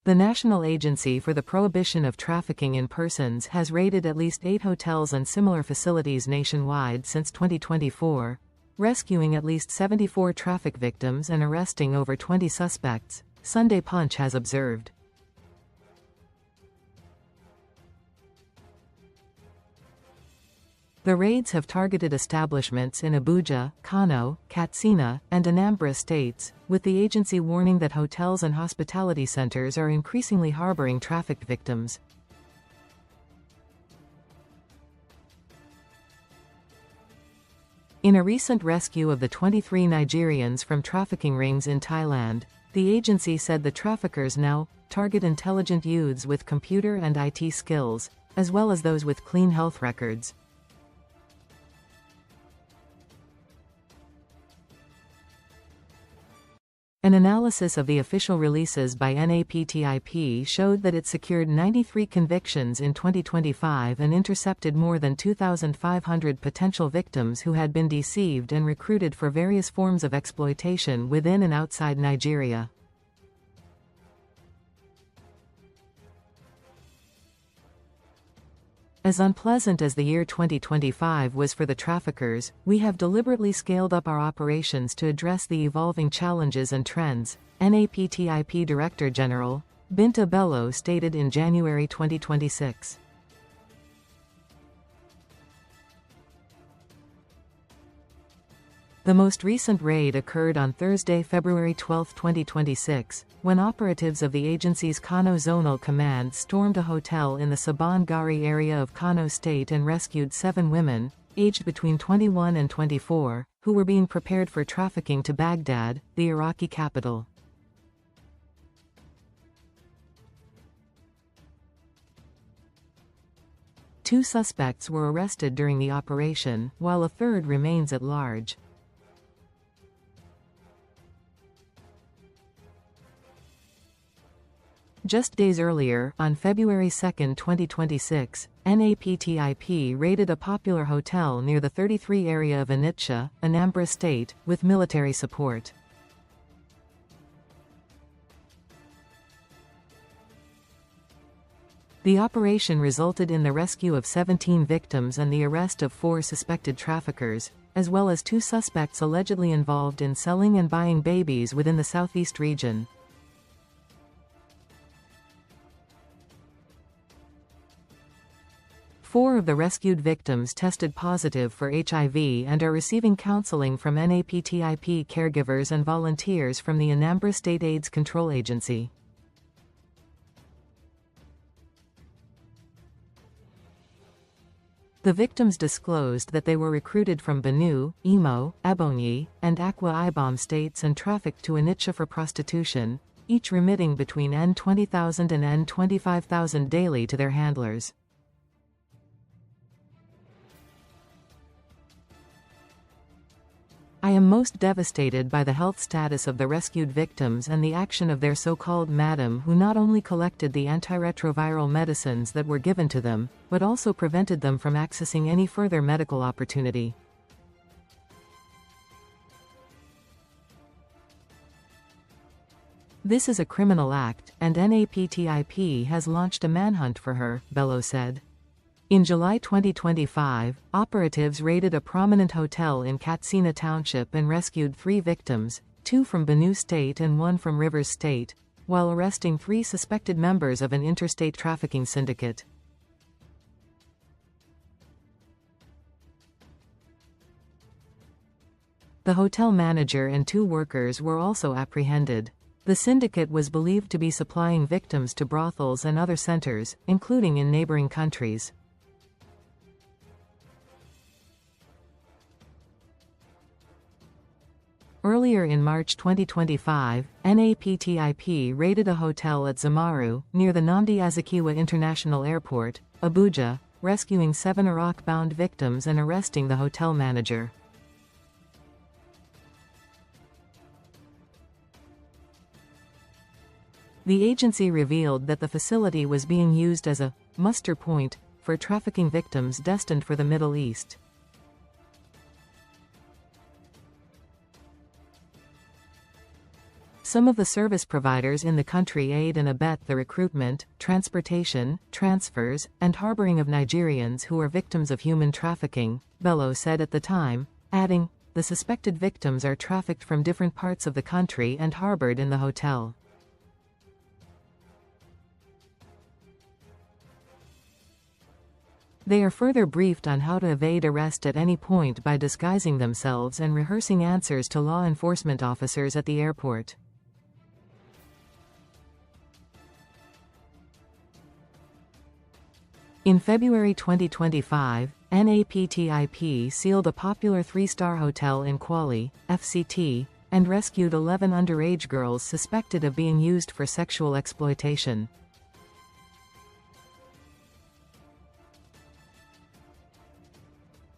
The National Agency for the Prohibition of Trafficking in Persons has raided at least 8 hotels and similar facilities nationwide since 2024, rescuing at least 74 traffic victims and arresting over 20 suspects, Sunday Punch has observed. The raids have targeted establishments in Abuja, Kano, Katsina, and Anambra states, with the agency warning that hotels and hospitality centers are increasingly harboring trafficked victims. In a recent rescue of the 23 Nigerians from trafficking rings in Thailand, the agency said the traffickers now target intelligent youths with computer and IT skills, as well as those with clean health records. An analysis of the official releases by NAPTIP showed that it secured 93 convictions in 2025 and intercepted more than 2,500 potential victims who had been deceived and recruited for various forms of exploitation within and outside Nigeria. As unpleasant as the year 2025 was for the traffickers, we have deliberately scaled up our operations to address the evolving challenges and trends, NAPTIP Director-General, Binta Bello stated in January 2026. The most recent raid occurred on Thursday, February 12, 2026, when operatives of the agency's Kano Zonal Command stormed a hotel in the Sabon Gari area of Kano State and rescued 7 women, aged between 21 and 24, who were being prepared for trafficking to Baghdad, the Iraqi capital. Two suspects were arrested during the operation, while a third remains at large. Just days earlier, on February 2, 2026, NAPTIP raided a popular hotel near the 33 area of Onitsha, Anambra State, with military support. The operation resulted in the rescue of 17 victims and the arrest of 4 suspected traffickers, as well as 2 suspects allegedly involved in selling and buying babies within the southeast region. Four of the rescued victims tested positive for HIV and are receiving counseling from NAPTIP caregivers and volunteers from the Anambra State AIDS Control Agency. The victims disclosed that they were recruited from Benue, Imo, Ebonyi, and Akwa Ibom states and trafficked to Onitsha for prostitution, each remitting between N20,000 and N25,000 daily to their handlers. I am most devastated by the health status of the rescued victims and the action of their so-called madam who not only collected the antiretroviral medicines that were given to them, but also prevented them from accessing any further medical opportunity. This is a criminal act, and NAPTIP has launched a manhunt for her, Bello said. In July 2025, operatives raided a prominent hotel in Katsina Township and rescued 3 victims, 2 from Benue State and 1 from Rivers State, while arresting 3 suspected members of an interstate trafficking syndicate. The hotel manager and 2 workers were also apprehended. The syndicate was believed to be supplying victims to brothels and other centers, including in neighboring countries. Earlier in March 2025, NAPTIP raided a hotel at Zamaru, near the Nnamdi Azik International Airport, Abuja, rescuing 7 Iraq-bound victims and arresting the hotel manager. The agency revealed that the facility was being used as a muster point for trafficking victims destined for the Middle East. Some of the service providers in the country aid and abet the recruitment, transportation, transfers, and harboring of Nigerians who are victims of human trafficking, Bello said at the time, adding, "The suspected victims are trafficked from different parts of the country and harbored in the hotel." They are further briefed on how to evade arrest at any point by disguising themselves and rehearsing answers to law enforcement officers at the airport. In February 2025, NAPTIP sealed a popular three-star hotel in Kwali, FCT, and rescued 11 underage girls suspected of being used for sexual exploitation.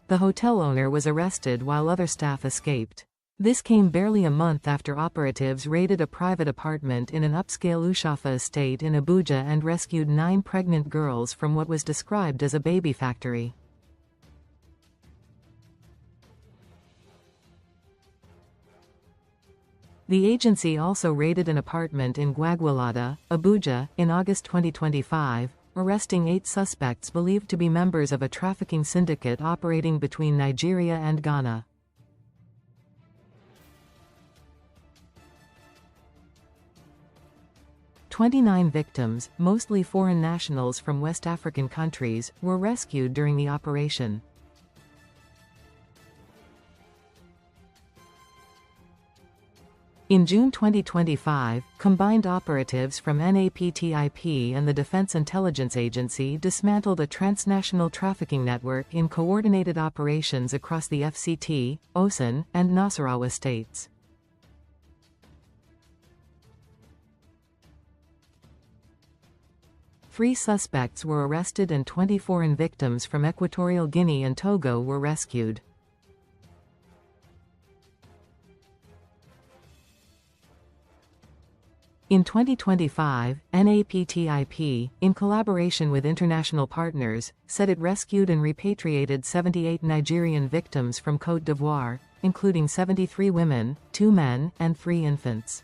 The hotel owner was arrested while other staff escaped. This came barely a month after operatives raided a private apartment in an upscale Ushafa estate in Abuja and rescued 9 pregnant girls from what was described as a baby factory. The agency also raided an apartment in Gwagwalada, Abuja, in August 2025, arresting 8 suspects believed to be members of a trafficking syndicate operating between Nigeria and Ghana. "29 victims, mostly foreign nationals from West African countries, were rescued during the operation." In June 2025, combined operatives from NAPTIP and the Defense Intelligence Agency dismantled a transnational trafficking network in coordinated operations across the FCT, Osun, and Nasarawa states. Three suspects were arrested and 20 foreign victims from Equatorial Guinea and Togo were rescued. In 2025, NAPTIP, in collaboration with international partners, said it rescued and repatriated 78 Nigerian victims from Côte d'Ivoire, including 73 women, 2 men, and 3 infants.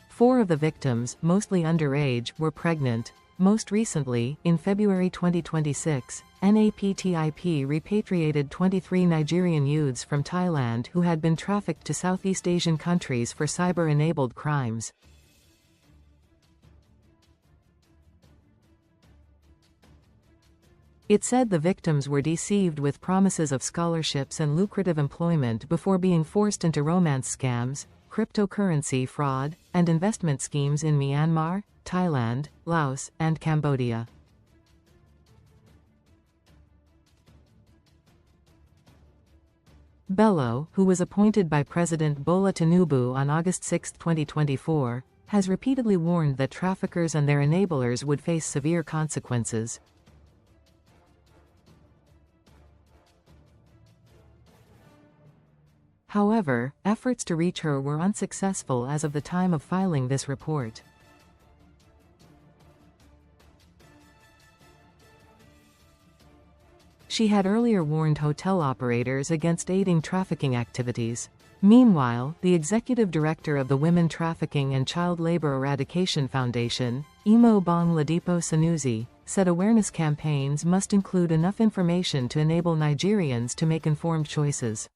Four of the victims, mostly underage, were pregnant. Most recently, in February 2026, NAPTIP repatriated 23 Nigerian youths from Thailand who had been trafficked to Southeast Asian countries for cyber-enabled crimes. It said the victims were deceived with promises of scholarships and lucrative employment before being forced into romance scams, cryptocurrency fraud, and investment schemes in Myanmar, Thailand, Laos, and Cambodia. Bello, who was appointed by President Bola Tinubu on August 6, 2024, has repeatedly warned that traffickers and their enablers would face severe consequences. However, efforts to reach her were unsuccessful as of the time of filing this report. She had earlier warned hotel operators against aiding trafficking activities. Meanwhile, the executive director of the Women Trafficking and Child Labor Eradication Foundation, Imo Bong Ladipo Sanusi, said awareness campaigns must include enough information to enable Nigerians to make informed choices.